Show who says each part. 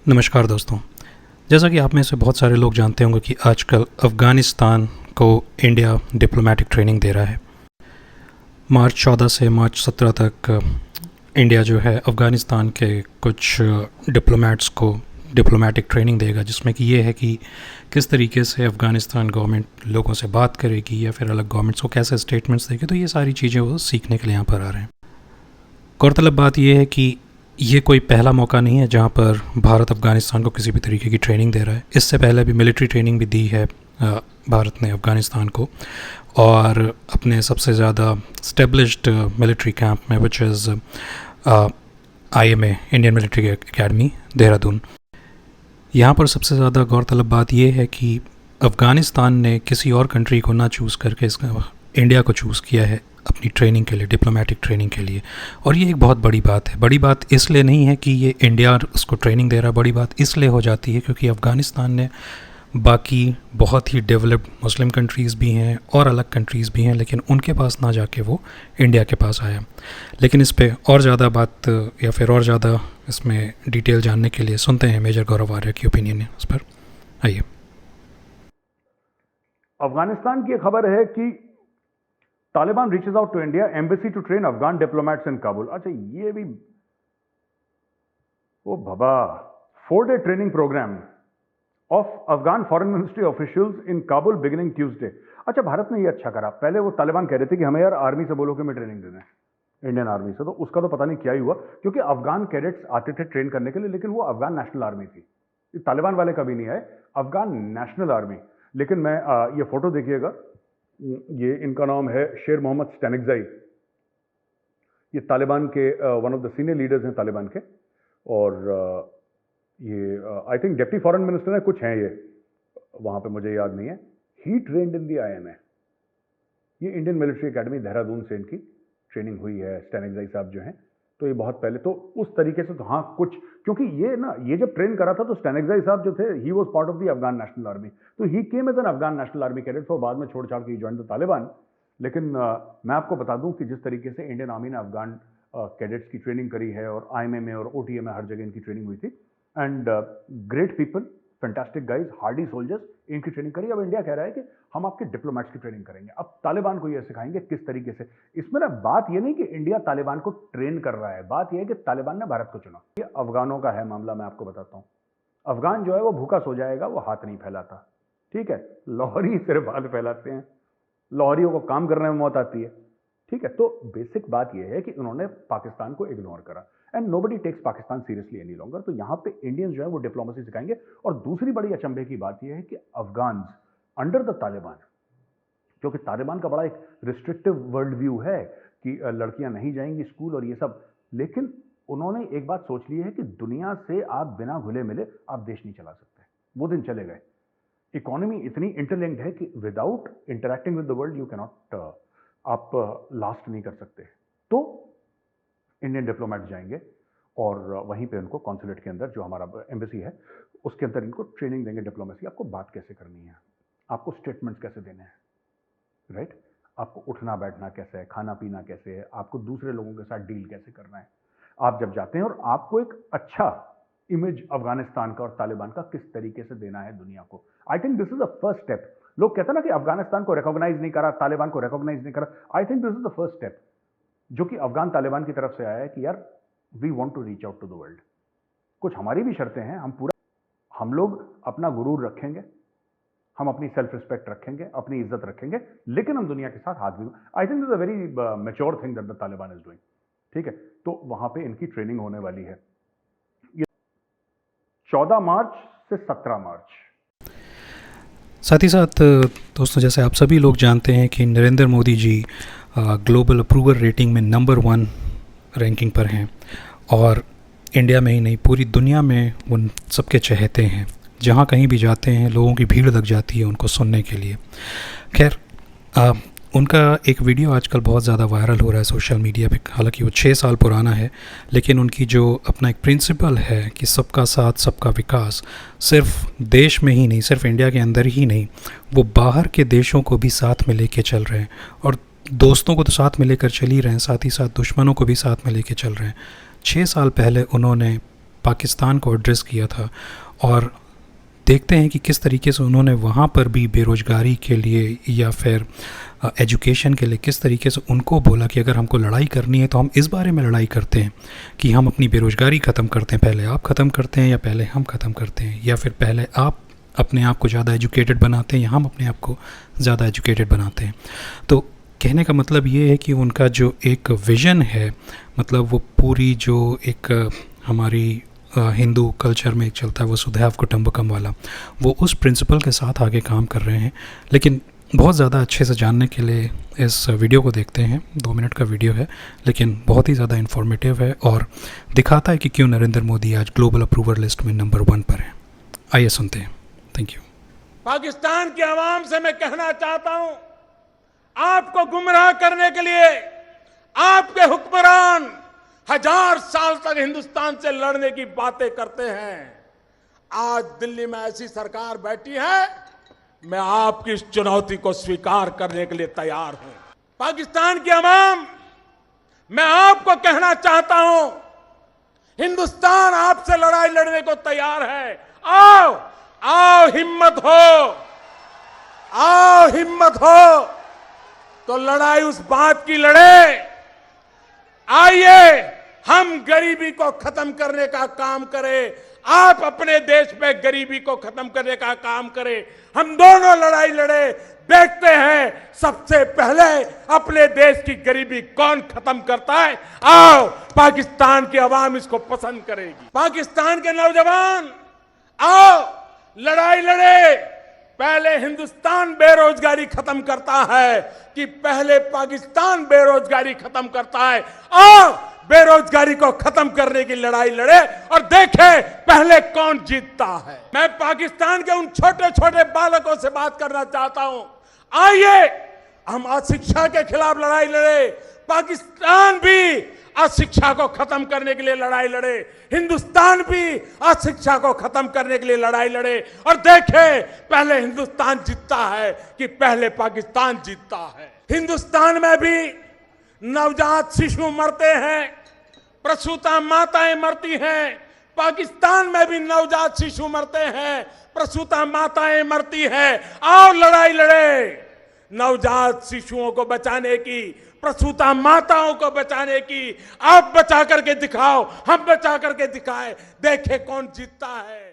Speaker 1: नमस्कार दोस्तों। जैसा कि आप में से बहुत सारे लोग जानते होंगे कि आजकल अफ़गानिस्तान को इंडिया डिप्लोमेटिक ट्रेनिंग दे रहा है। मार्च 14 से मार्च 17 तक इंडिया जो है अफ़गानिस्तान के कुछ डिप्लोमेट्स को डिप्लोमेटिक ट्रेनिंग देगा, जिसमें कि ये है कि किस तरीके से अफ़गानिस्तान गवर्नमेंट लोगों से बात करेगी या फिर अलग गवर्नमेंट्स को कैसे स्टेटमेंट्स देगी। तो ये सारी चीज़ें वो सीखने के लिए यहाँ पर आ रहे हैं। गौरतलब बात यह है कि ये कोई पहला मौका नहीं है जहाँ पर भारत अफ़गानिस्तान को किसी भी तरीके की ट्रेनिंग दे रहा है। इससे पहले भी मिलिट्री ट्रेनिंग भी दी है भारत ने अफ़गानिस्तान को, और अपने सबसे ज़्यादा स्टेब्लिश्ड मिलिट्री कैंप में which is IMA Indian military academy Dehradun. यहाँ पर सबसे ज़्यादा गौरतलब बात यह है कि अफ़गानिस्तान ने किसी और कंट्री को ना चूज़ करके इंडिया को चूज़ किया है अपनी ट्रेनिंग के लिए, डिप्लोमेटिक ट्रेनिंग के लिए। और ये एक बहुत बड़ी बात है। बड़ी बात इसलिए नहीं है कि ये इंडिया उसको ट्रेनिंग दे रहा है, बड़ी बात इसलिए हो जाती है क्योंकि अफ़गानिस्तान ने बाकी बहुत ही डेवलप्ड मुस्लिम कंट्रीज़ भी हैं और अलग कंट्रीज़ भी हैं, लेकिन उनके पास ना जाके वो इंडिया के पास आया। लेकिन इस पर और ज़्यादा बात या फिर और ज़्यादा इसमें डिटेल जानने के लिए सुनते हैं मेजर गौरव आर्य की ओपिनियन है उस पर। आइए।
Speaker 2: अफगानिस्तान की खबर है कि Taliban reaches out to India embassy to train Afghan diplomats in Kabul. अच्छा, ये भी ओ बाबा 4-day training program of Afghan foreign ministry officials in Kabul beginning Tuesday. अच्छा, भारत ने ये अच्छा करा। पहले वो तालिबान कह रहे थे कि हमें यार आर्मी से बोलो कि हमें ट्रेनिंग देना है, इंडियन आर्मी से। तो उसका तो पता नहीं क्या ही हुआ, क्योंकि अफगान कैडेट्स आते थे ट्रेन करने के लिए, लेकिन वो अफगान नेशनल आर्मी थी। तालिबान वाले कभी नहीं आए, अफगान नेशनल आर्मी। लेकिन मैं ये फोटो देखिएगा, ये इनका नाम है शेर मोहम्मद स्टैनिकज़ाई। ये तालिबान के one of the senior leaders हैं तालिबान के, और ये I think deputy foreign minister है, कुछ हैं ये वहाँ पे, मुझे याद नहीं है। ही ट्रेंड इन दी IMA। ये इंडियन मिलिट्री एकेडमी देहरादून से इनकी ट्रेनिंग हुई है, स्टैनिकज़ाई साहब जो हैं। तो ये बहुत पहले तो उस तरीके से, तो हाँ कुछ, क्योंकि ये जब ट्रेन करा था तो स्टैनिकज़ाई साहब जो थे, he was part of the Afghan national army. तो he came as an Afghan national army cadet, तो बाद में छोड़ छाड़ के ज्वाइन द तालिबान। लेकिन मैं आपको बता दूं कि जिस तरीके से इंडियन आर्मी ने अफगान कैडेट्स की ट्रेनिंग करी है, और IMA में और OTA में हर जगह इनकी ट्रेनिंग हुई थी, and great people, fantastic guys, Hardy soldiers, इनकी ट्रेनिंग करी। अब इंडिया कह रहा है कि हम आपके डिप्लोमेट्स की ट्रेनिंग करेंगे। अब तालिबान को ये सिखाएंगे किस तरीके से। इसमें ना बात ये नहीं कि इंडिया तालिबान को ट्रेन कर रहा है, बात यह है कि तालिबान ने भारत को चुना। ये अफगानों का है मामला, मैं आपको बताता हूं। अफगान जो है वो भूखा सो जाएगा, वो हाथ नहीं फैलाता, ठीक है। लाहौरी सिर्फ हाथ फैलाते हैं, लाहौरियों को काम करने में मौत आती है, ठीक है। तो बेसिक बात यह है कि उन्होंने पाकिस्तान को इग्नोर करा, and nobody takes Pakistan seriously any longer. तो यहां पे इंडियंस जो है वो डिप्लोमेसी सिखाएंगे। और दूसरी बड़ी अचंभे की बात यह है कि अफगान अंडर द तालिबान, क्योंकि तालिबान का बड़ा एक रिस्ट्रिक्टिव वर्ल्ड व्यू है कि लड़कियां नहीं जाएंगी स्कूल और ये सब, लेकिन उन्होंने एक बात सोच ली है कि दुनिया से आप बिना घुले मिले आप देश नहीं चला सकते। वो दिन चले गए। इकोनॉमी इतनी इंटरलिंक्ड है कि without interacting with the world you cannot, आप लास्ट नहीं कर सकते। तो इंडियन डिप्लोमेट जाएंगे और वहीं पे उनको कॉन्सुलेट के अंदर, जो हमारा एम्बेसी है, उसके अंदर इनको ट्रेनिंग देंगे डिप्लोमेसी। आपको बात कैसे करनी है, आपको स्टेटमेंट्स कैसे देने हैं, राइट? आपको उठना बैठना कैसे है, खाना पीना कैसे है, आपको दूसरे लोगों के साथ डील कैसे करना है। आप जब जाते हैं, और आपको एक अच्छा इमेज अफगानिस्तान का और तालिबान का किस तरीके से देना है दुनिया को। I think this is the first step. लोग कहते हैं ना कि अफगानिस्तान को रिकॉग्नाइज नहीं करा, तालिबान को रिकॉग्नाइज नहीं करा। I think this is the first step जो कि अफगान तालिबान की तरफ से आया है कि यार we want to reach out to the world. कुछ हमारी भी शर्तें हैं, हम लोग अपना गुरूर रखेंगे, हम अपनी सेल्फ रिस्पेक्ट रखेंगे, अपनी इज्जत रखेंगे, लेकिन हम दुनिया के साथ हाथ भी। I think this is a very mature thing that the Taliban is doing, ठीक है। तो वहां पे इनकी ट्रेनिंग होने वाली है 14 मार्च से 17 मार्च।
Speaker 1: साथ ही साथ दोस्तों, जैसे आप सभी लोग जानते हैं कि Narendra Modi ji global approval rating में नंबर 1 रैंकिंग पर हैं, और इंडिया में ही नहीं पूरी दुनिया में उन सबके चहेते हैं। जहाँ कहीं भी जाते हैं लोगों की भीड़ लग जाती है उनको सुनने के लिए। खैर, उनका एक वीडियो आजकल बहुत ज़्यादा वायरल हो रहा है सोशल मीडिया पे। हालांकि वो 6 साल पुराना है, लेकिन उनकी जो अपना एक प्रिंसिपल है कि सबका साथ सबका विकास, सिर्फ देश में ही नहीं, सिर्फ इंडिया के अंदर ही नहीं, वो बाहर के देशों को भी साथ में लेके चल रहे हैं। और दोस्तों को तो साथ में लेकर चल ही रहे हैं, साथ ही साथ दुश्मनों को भी साथ में लेके चल रहे हैं। 6 साल पहले उन्होंने पाकिस्तान को एड्रेस किया था और देखते हैं कि किस तरीके से उन्होंने वहाँ पर भी बेरोज़गारी के लिए या फिर एजुकेशन के लिए किस तरीके से उनको बोला कि अगर हमको लड़ाई करनी है तो हम इस बारे में लड़ाई करते हैं कि हम अपनी बेरोज़गारी ख़त्म करते हैं, पहले आप ख़त्म करते हैं या पहले हम ख़त्म करते हैं, या फिर पहले आप अपने आप को ज़्यादा एजुकेटेड बनाते हैं या हम अपने आप को ज़्यादा एजुकेटेड बनाते हैं। तो कहने का मतलब ये है कि उनका जो एक विज़न है, मतलब वो पूरी जो एक हमारी हिंदू कल्चर में एक चलता है वसुधैव कुटुंबकम वाला, वो उस प्रिंसिपल के साथ आगे काम कर रहे हैं। लेकिन बहुत ज़्यादा अच्छे से जानने के लिए इस वीडियो को देखते हैं। 2 मिनट का वीडियो है लेकिन बहुत ही ज़्यादा इन्फॉर्मेटिव है और दिखाता है कि क्यों नरेंद्र मोदी आज ग्लोबल अप्रूवल लिस्ट में नंबर 1 पर है। आइए सुनते हैं। Thank you.
Speaker 3: पाकिस्तान की आवाम से मैं कहना चाहता हूं, आपको गुमराह करने के लिए आपके हुक्मरान 1000 साल तक हिंदुस्तान से लड़ने की बातें करते हैं। आज दिल्ली में ऐसी सरकार बैठी है, मैं आपकी इस चुनौती को स्वीकार करने के लिए तैयार हूं। पाकिस्तान की आवाम, मैं आपको कहना चाहता हूं, हिंदुस्तान आपसे लड़ाई लड़ने को तैयार है। आओ आओ, हिम्मत हो, आओ हिम्मत हो तो लड़ाई उस बात की लड़े। आइए हम गरीबी को खत्म करने का काम करें, आप अपने देश में गरीबी को खत्म करने का काम करें, हम दोनों लड़ाई लड़े। देखते हैं सबसे पहले अपने देश की गरीबी कौन खत्म करता है। आओ, पाकिस्तान की आवाम इसको पसंद करेगी। पाकिस्तान के नौजवान, आओ लड़ाई लड़े। पहले हिंदुस्तान बेरोजगारी खत्म करता है कि पहले पाकिस्तान बेरोजगारी खत्म करता है। आओ बेरोजगारी को खत्म करने की लड़ाई लड़े और देखें पहले कौन जीतता है। मैं पाकिस्तान के उन छोटे छोटे बालकों से बात करना चाहता हूं, आइए हम अशिक्षा के खिलाफ लड़ाई लड़े। पाकिस्तान भी अशिक्षा को खत्म करने के लिए लड़ाई लड़े, हिंदुस्तान भी अशिक्षा को खत्म करने के लिए लड़ाई लड़े और देखें पहले हिंदुस्तान जीतता है कि पहले पाकिस्तान जीतता है। हिंदुस्तान में भी नवजात शिशु मरते हैं, प्रसूता माताएं मरती हैं। पाकिस्तान में भी नवजात शिशु मरते हैं, प्रसूता माताएं मरती हैं। आओ लड़ाई लड़े, नवजात शिशुओं को बचाने की, प्रसूता माताओं को बचाने की। आप बचा करके दिखाओ, हम बचा करके दिखाएं, देखें कौन जीतता है।